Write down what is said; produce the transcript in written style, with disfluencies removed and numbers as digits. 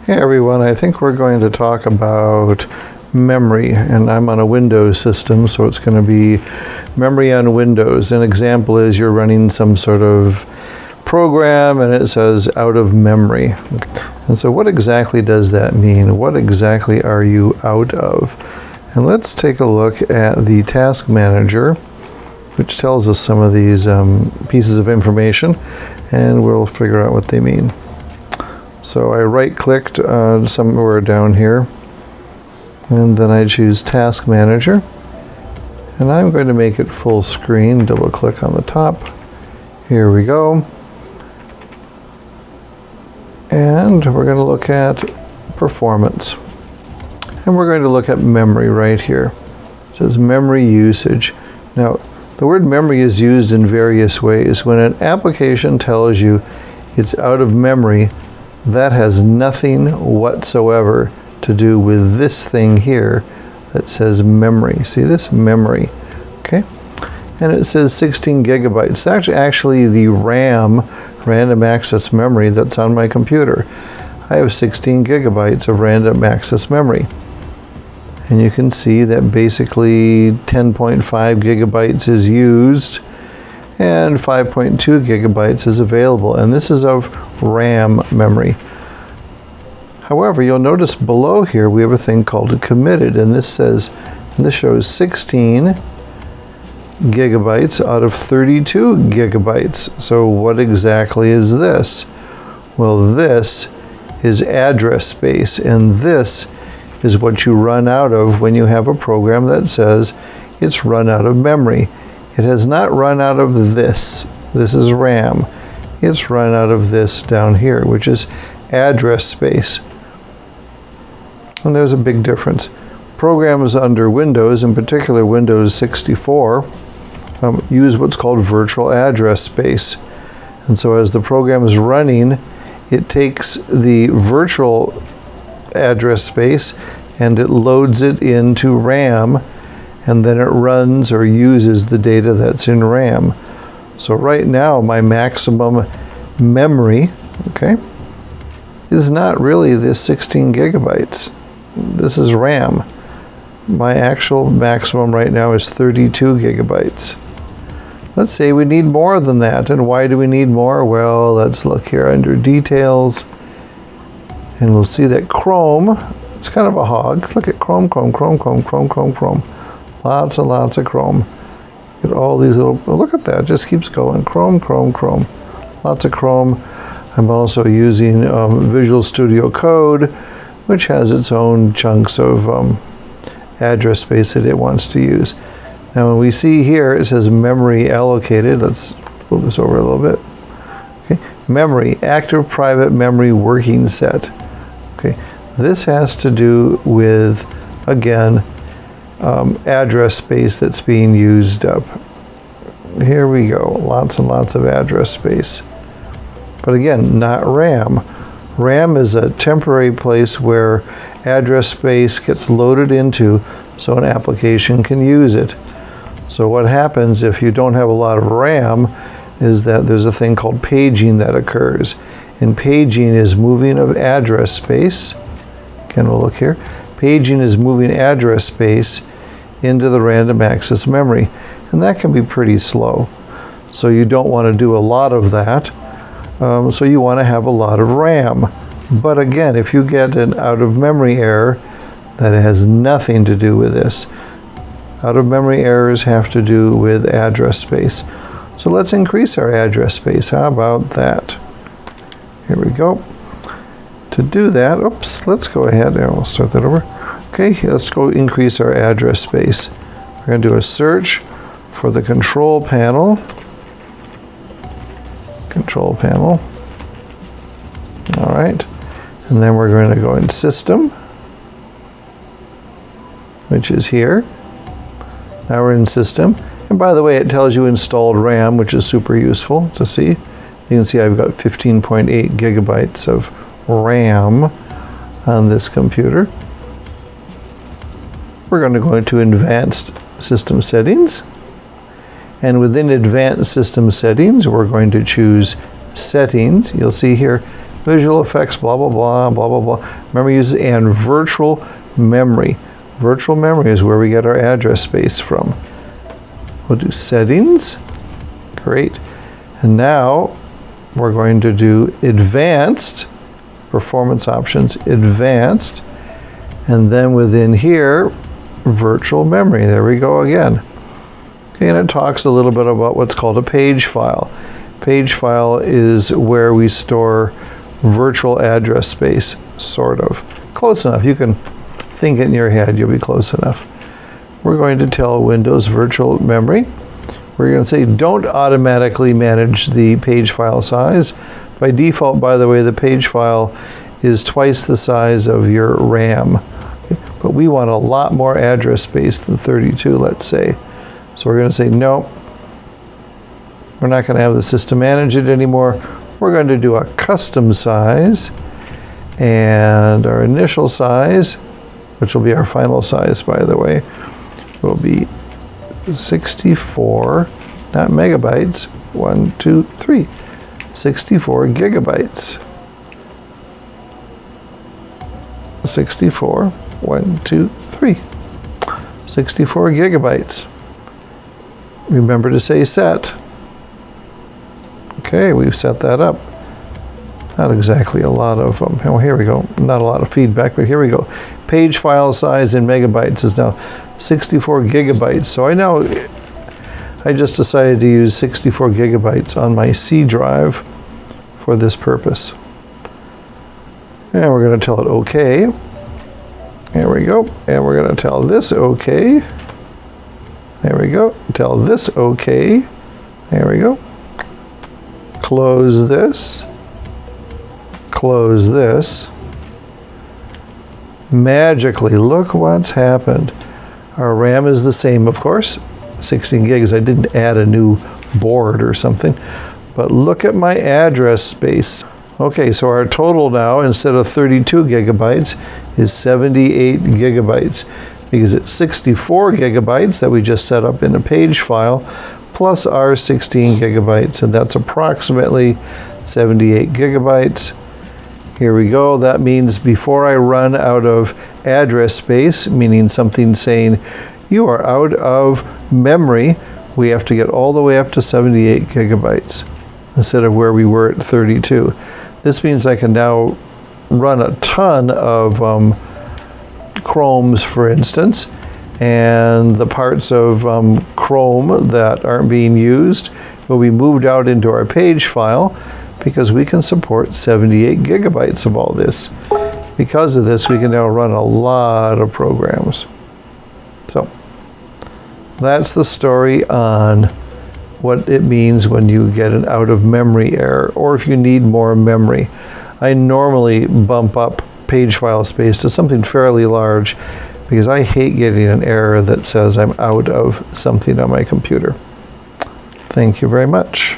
Hey everyone, I think we're going to talk about memory, and I'm on a Windows system, so it's going to be memory on Windows. An example is you're running some sort of program and it says out of memory. And so what exactly does that mean? What exactly are you out of? And let's take a look at the task manager, which tells us some of these pieces of information, and we'll figure out what they mean. So I right-clicked somewhere down here, and then I choose Task Manager, and I'm going to make it full screen. Double-click on the top. Here we go. And we're going to look at performance. And we're going to look at memory right here. It says memory usage. Now, the word memory is used in various ways. When an application tells you it's out of memory, that has nothing whatsoever to do with this thing here that says memory. See this? Memory. Okay? And it says 16 gigabytes. That's actually the RAM, random access memory, that's on my computer. I have 16 gigabytes of random access memory. And you can see that basically 10.5 gigabytes is used and 5.2 gigabytes is available, and this is of RAM memory. However, you'll notice below here we have a thing called committed, and this shows 16 gigabytes out of 32 gigabytes. So what exactly is this? Well, this is address space, and this is what you run out of when you have a program that says it's run out of memory. It has not run out of this. This is RAM. It's run out of this down here, which is address space. And there's a big difference. Programs under Windows, in particular Windows 64, use what's called virtual address space. And so as the program is running, it takes the virtual address space and it loads it into RAM, and then it runs or uses the data that's in RAM. So right now my maximum memory, okay, is not really this 16 gigabytes. This is RAM. My actual maximum right now is 32 gigabytes. Let's say we need more than that. And why do we need more? Well, let's look here under details, and we'll see that Chrome, it's kind of a hog. Look at Chrome. Lots and lots of Chrome. Get all these little, oh, look at that, it just keeps going. Chrome. Lots of Chrome. I'm also using Visual Studio Code, which has its own chunks of address space that it wants to use. Now when we see here, it says memory allocated. Let's move this over a little bit. Okay. Memory, active private memory working set. Okay. This has to do with, again, address space that's being used up. Here we go, lots and lots of address space. But again, not RAM. RAM is a temporary place where address space gets loaded into so an application can use it. So what happens if you don't have a lot of RAM is that there's a thing called paging that occurs. And paging is moving of address space. Again, we'll look here. Paging is moving address space into the random access memory, and that can be pretty slow. So you don't want to do a lot of that. So you want to have a lot of RAM. But again, if you get an out of memory error, that has nothing to do with this. Out of memory errors have to do with address space. So let's increase our address space. How about that? Here we go. To do that, oops, let's go ahead and we'll start that over. Okay, let's go increase our address space. We're going to do a search for the control panel. Control panel. All right. And then we're going to go in System, which is here. Now we're in System. And by the way, it tells you installed RAM, which is super useful to see. You can see I've got 15.8 gigabytes of RAM on this computer. We're going to go into Advanced System Settings. And within Advanced System Settings, we're going to choose Settings. You'll see here visual effects, blah, blah, blah, blah, blah, blah. Memory uses and virtual memory. Virtual memory is where we get our address space from. We'll do settings. Great. And now we're going to do advanced, performance options, advanced, and then within here, virtual memory. There we go again. Okay, and it talks a little bit about what's called a page file. Page file is where we store virtual address space, sort of. Close enough. You can think it in your head. You'll be close enough. We're going to tell Windows virtual memory. We're going to say don't automatically manage the page file size. By default, by the way, the page file is twice the size of your RAM. Okay? But we want a lot more address space than 32, let's say. So we're going to say no. We're not going to have the system manage it anymore. We're going to do a custom size, and our initial size, which will be our final size, by the way, will be 64, not megabytes, 1, 2, 3, 64 gigabytes. 64, 1, 2, 3, 64 gigabytes. Remember to say set. Okay, we've set that up. Not exactly a lot of, oh, here we go. Not a lot of feedback, but here we go. Page file size in megabytes is now 64 gigabytes. So I just decided to use 64 gigabytes on my C drive for this purpose. And we're going to tell it OK. There we go. And we're going to tell this OK. There we go. Tell this OK. There we go. Close this. Close this. Magically, look what's happened. Our RAM is the same, of course, 16 gigs. I didn't add a new board or something, but look at my address space. Okay, so our total now, instead of 32 gigabytes, is 78 gigabytes, because it's 64 gigabytes that we just set up in a page file, plus our 16 gigabytes, and that's approximately 78 gigabytes. Here we go. That means before I run out of address space, meaning something saying you are out of memory, we have to get all the way up to 78 gigabytes instead of where we were at 32. This means I can now run a ton of Chromes, for instance, and the parts of Chrome that aren't being used will be moved out into our page file, because we can support 78 gigabytes of all this. Because of this, we can now run a lot of programs. So that's the story on what it means when you get an out of memory error, or if you need more memory. I normally bump up page file space to something fairly large, because I hate getting an error that says I'm out of something on my computer. Thank you very much.